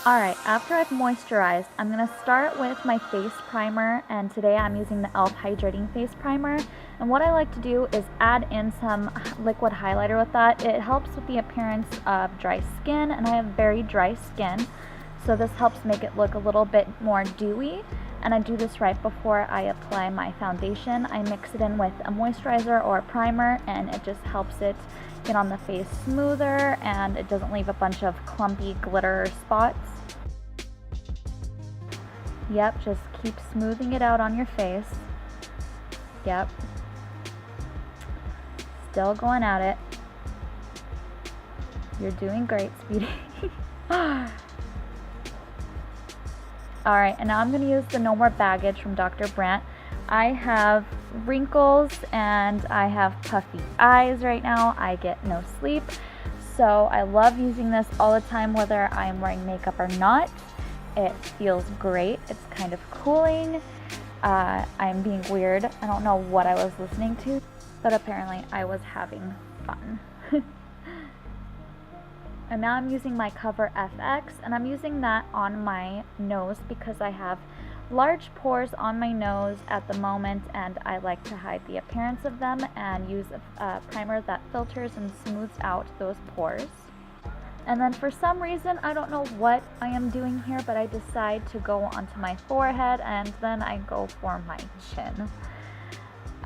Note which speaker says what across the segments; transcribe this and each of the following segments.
Speaker 1: Alright, after I've moisturized, I'm going to start with my face primer, and today I'm using the e.l.f. Hydrating Face Primer. And what I like to do is add in some liquid highlighter with that. It helps with the appearance of dry skin, and I have very dry skin, so this helps make it look a little bit more dewy. And I do this right before I apply my foundation. I mix it in with a moisturizer or a primer, and it just helps it get on the face smoother, and it doesn't leave a bunch of clumpy glitter spots. Yep, just keep smoothing it out on your face. Yep. Still going at it. You're doing great, Speedy. Alright, and now I'm going to use the No More Baggage from Dr. Brandt. I have wrinkles and I have puffy eyes right now. I get no sleep. So I love using this all the time, whether I'm wearing makeup or not. It feels great. It's kind of cooling. I'm being weird. I don't know what I was listening to, but apparently I was having fun. And now I'm using my Cover FX, and I'm using that on my nose because I have large pores on my nose at the moment, and I like to hide the appearance of them and use a primer that filters and smooths out those pores. And then for some reason, I don't know what I am doing here, but I decide to go onto my forehead, and then I go for my chin.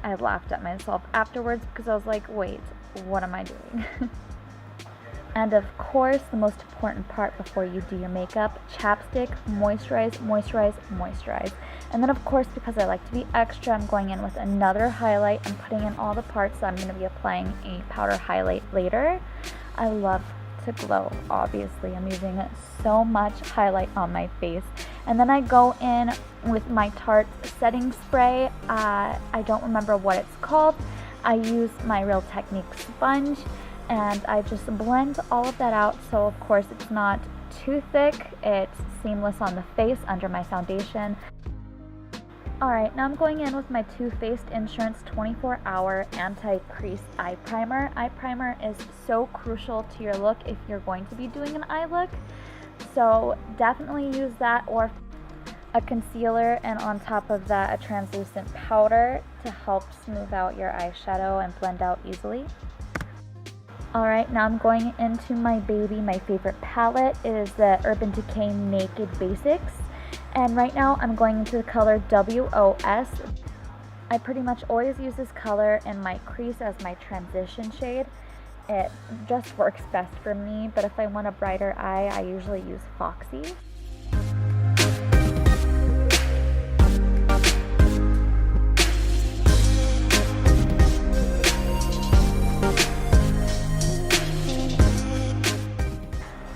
Speaker 1: I laughed at myself afterwards because I was like, wait, what am I doing? And of course, the most important part before you do your makeup, chapstick, moisturize, moisturize, moisturize. And then of course, because I like to be extra, I'm going in with another highlight and putting in all the parts that I'm going to be applying a powder highlight later. I love to glow, obviously. I'm using so much highlight on my face. And then I go in with my Tarte setting spray. I don't remember what it's called. I use my Real Technique sponge, and I just blend all of that out, so of course it's not too thick. It's seamless on the face under my foundation. Alright, now I'm going in with my Too Faced Insurance 24-Hour Anti-Crease Eye Primer. Eye primer is so crucial to your look if you're going to be doing an eye look, so definitely use that, or a concealer, and on top of that a translucent powder to help smooth out your eyeshadow and blend out easily. Alright, now I'm going into my favorite palette. It is the Urban Decay Naked Basics. And right now I'm going into the color WOS. I pretty much always use this color in my crease as my transition shade. It just works best for me, but if I want a brighter eye, I usually use Foxy.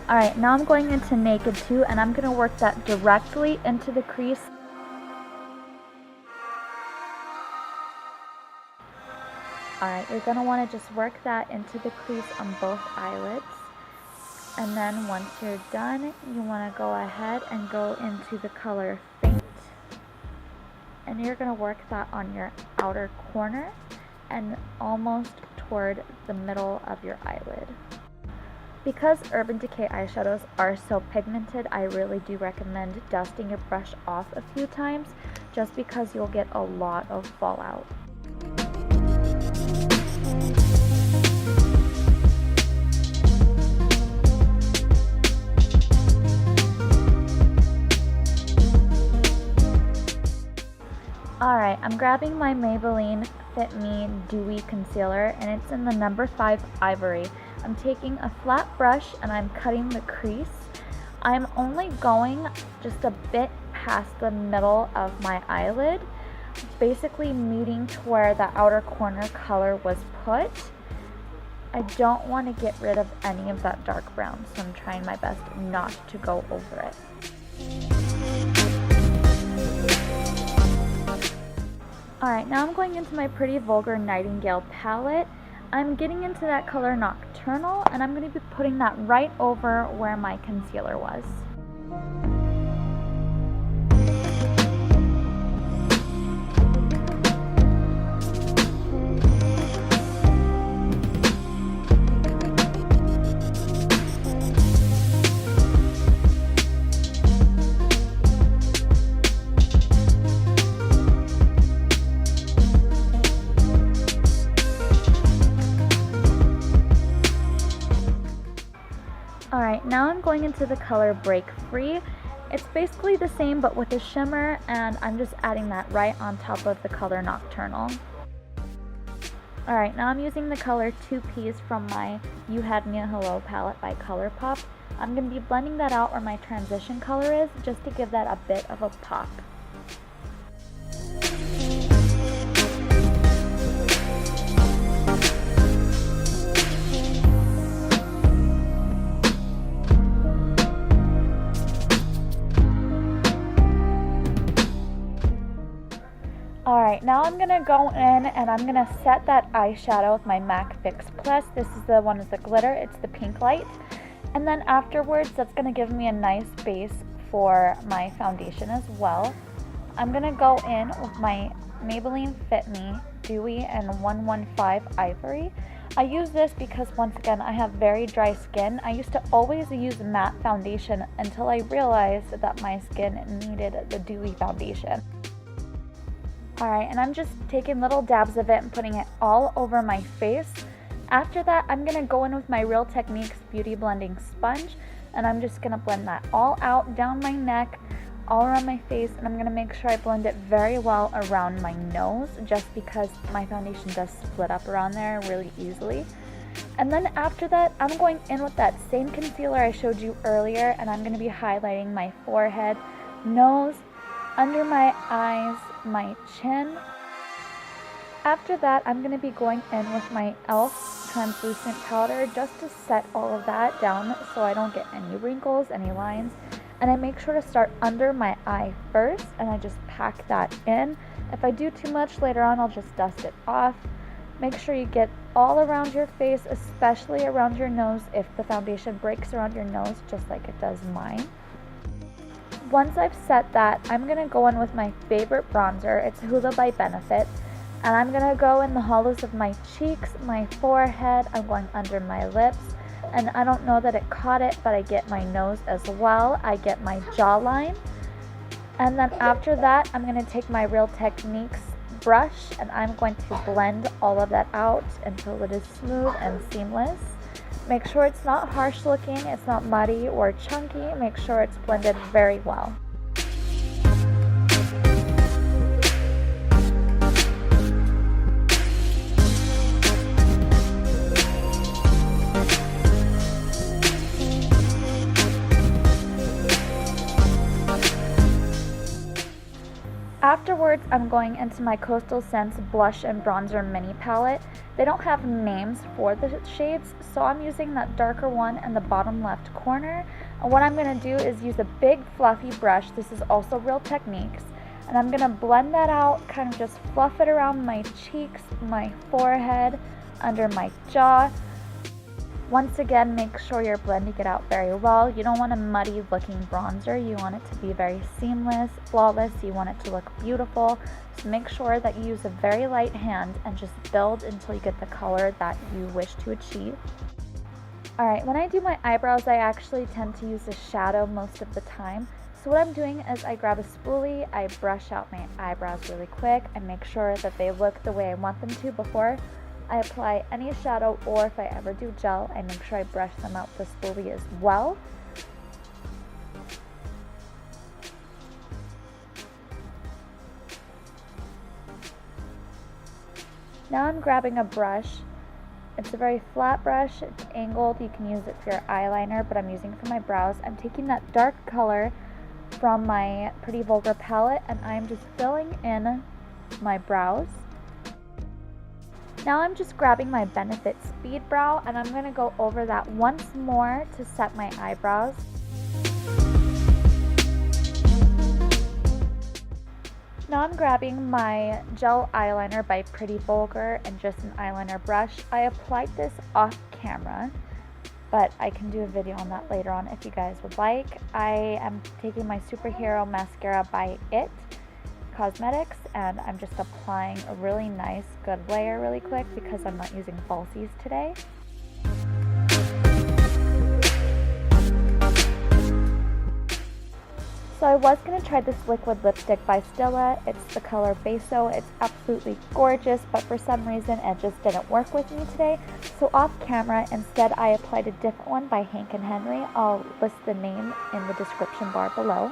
Speaker 1: Alright, now I'm going into Naked 2, and I'm going to work that directly into the crease. Alright, you're going to want to just work that into the crease on both eyelids. And then once you're done, you want to go ahead and go into the color Faint. And you're going to work that on your outer corner and almost toward the middle of your eyelid. Because Urban Decay eyeshadows are so pigmented, I really do recommend dusting your brush off a few times, just because you'll get a lot of fallout. Alright, I'm grabbing my Maybelline Fit Me Dewy Concealer, and it's in the number 5 Ivory. I'm taking a flat brush and I'm cutting the crease. I'm only going just a bit past the middle of my eyelid, basically meeting to where the outer corner color was put. I don't want to get rid of any of that dark brown, so I'm trying my best not to go over it. Alright, now I'm going into my Pretty Vulgar Nightingale palette. I'm getting into that color Nocturnal, and I'm going to be putting that right over where my concealer was. going into the color Break Free. It's basically the same but with a shimmer, and I'm just adding that right on top of the color Nocturnal. Alright, now I'm using the color 2Ps from my You Had Me a Hello palette by ColourPop. I'm going to be blending that out where my transition color is, just to give that a bit of a pop. Alright, now I'm going to go in and I'm going to set that eyeshadow with my MAC Fix Plus. This is the one with the glitter, it's the pink light. And then afterwards, that's going to give me a nice base for my foundation as well. I'm going to go in with my Maybelline Fit Me Dewy in 115 Ivory. I use this because, once again, I have very dry skin. I used to always use matte foundation until I realized that my skin needed the dewy foundation. Alright, and I'm just taking little dabs of it and putting it all over my face. After that, I'm going to go in with my Real Techniques Beauty Blending Sponge, and I'm just going to blend that all out, down my neck, all around my face, and I'm going to make sure I blend it very well around my nose, just because my foundation does split up around there really easily. And then after that, I'm going in with that same concealer I showed you earlier, and I'm going to be highlighting my forehead, nose, under my eyes, my chin. After that, I'm going to be going in with my e.l.f. translucent powder just to set all of that down so I don't get any wrinkles, any lines. And I make sure to start under my eye first, and I just pack that in. If I do too much later on, I'll just dust it off. Make sure you get all around your face, especially around your nose if the foundation breaks around your nose, just like it does mine. Once I've set that, I'm going to go in with my favorite bronzer. It's Hoola by Benefit. And I'm going to go in the hollows of my cheeks, my forehead, I'm going under my lips. And I don't know that it caught it, but I get my nose as well. I get my jawline. And then after that, I'm going to take my Real Techniques brush and I'm going to blend all of that out until it is smooth and seamless. Make sure it's not harsh looking, it's not muddy or chunky. Make sure it's blended very well. Afterwards, I'm going into my Coastal Scents Blush and Bronzer Mini Palette. They don't have names for the shades, so I'm using that darker one in the bottom left corner. And what I'm going to do is use a big fluffy brush. This is also Real Techniques. And I'm going to blend that out, kind of just fluff it around my cheeks, my forehead, under my jaw. Once again, make sure you're blending it out very well. You don't want a muddy looking bronzer. You want it to be very seamless, flawless. You want it to look beautiful. So make sure that you use a very light hand and just build until you get the color that you wish to achieve. Alright, when I do my eyebrows, I actually tend to use a shadow most of the time. So what I'm doing is I grab a spoolie, I brush out my eyebrows really quick and make sure that they look the way I want them to before I apply any shadow, or if I ever do gel, I make sure I brush them out with the spoolie as well. Now I'm grabbing a brush. It's a very flat brush, it's angled, you can use it for your eyeliner, but I'm using it for my brows. I'm taking that dark color from my Pretty Vulgar palette and I'm just filling in my brows. Now I'm just grabbing my Benefit Speed Brow and I'm going to go over that once more to set my eyebrows. Now I'm grabbing my gel eyeliner by Pretty Vulgar and just an eyeliner brush. I applied this off camera, but I can do a video on that later on if you guys would like. I am taking my Superhero Mascara by IT Cosmetics and I'm just applying a really nice good layer really quick because I'm not using falsies today. So I was going to try this liquid lipstick by Stila. It's the color Beso. It's absolutely gorgeous, but for some reason it just didn't work with me today. So off camera, instead I applied a different one by Hank & Henry. I'll list the name in the description bar below.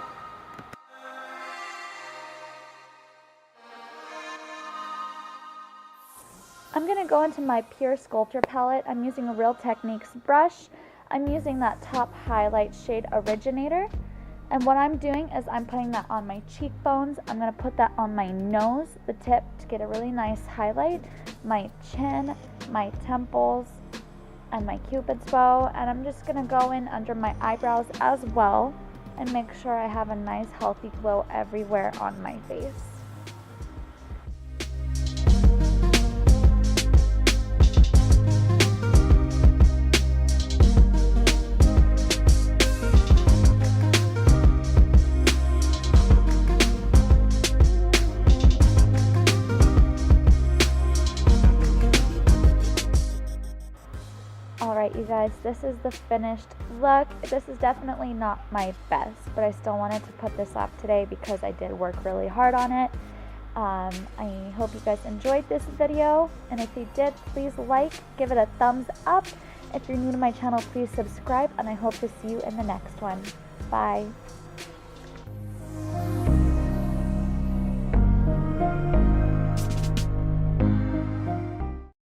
Speaker 1: I'm going to go into my Pure Sculptor palette. I'm using a Real Techniques brush. I'm using that top highlight shade Originator. And what I'm doing is I'm putting that on my cheekbones. I'm going to put that on my nose, the tip, to get a really nice highlight, my chin, my temples, and my Cupid's bow. And I'm just going to go in under my eyebrows as well and make sure I have a nice healthy glow everywhere on my face. Alright you guys, this is the finished look. This is definitely not my best, but I still wanted to put this up today because I did work really hard on it. I hope you guys enjoyed this video, and if you did, please give it a thumbs up. If you're new to my channel, please subscribe, and I hope to see you in the next one. Bye!